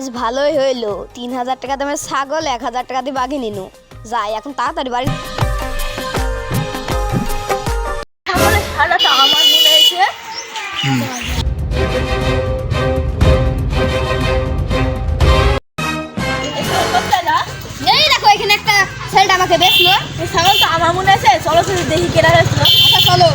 আজ ভালোই হইলো, 3000 টাকা দামের ছাগল 1000 টাকা দিয়ে বাগি নিনু। যাই এখন তাড়াতাড়ি বাড়ি। ছাগলের ছানাটা আমার মনে হয়েছে। এই দেখো এখানে একটা ছেলেটা আমাকে বেচলো। এই ছাগলটা আমার মনে আছে, চলো চলো দেখি কেনা হয়েছিল। আচ্ছা চলো।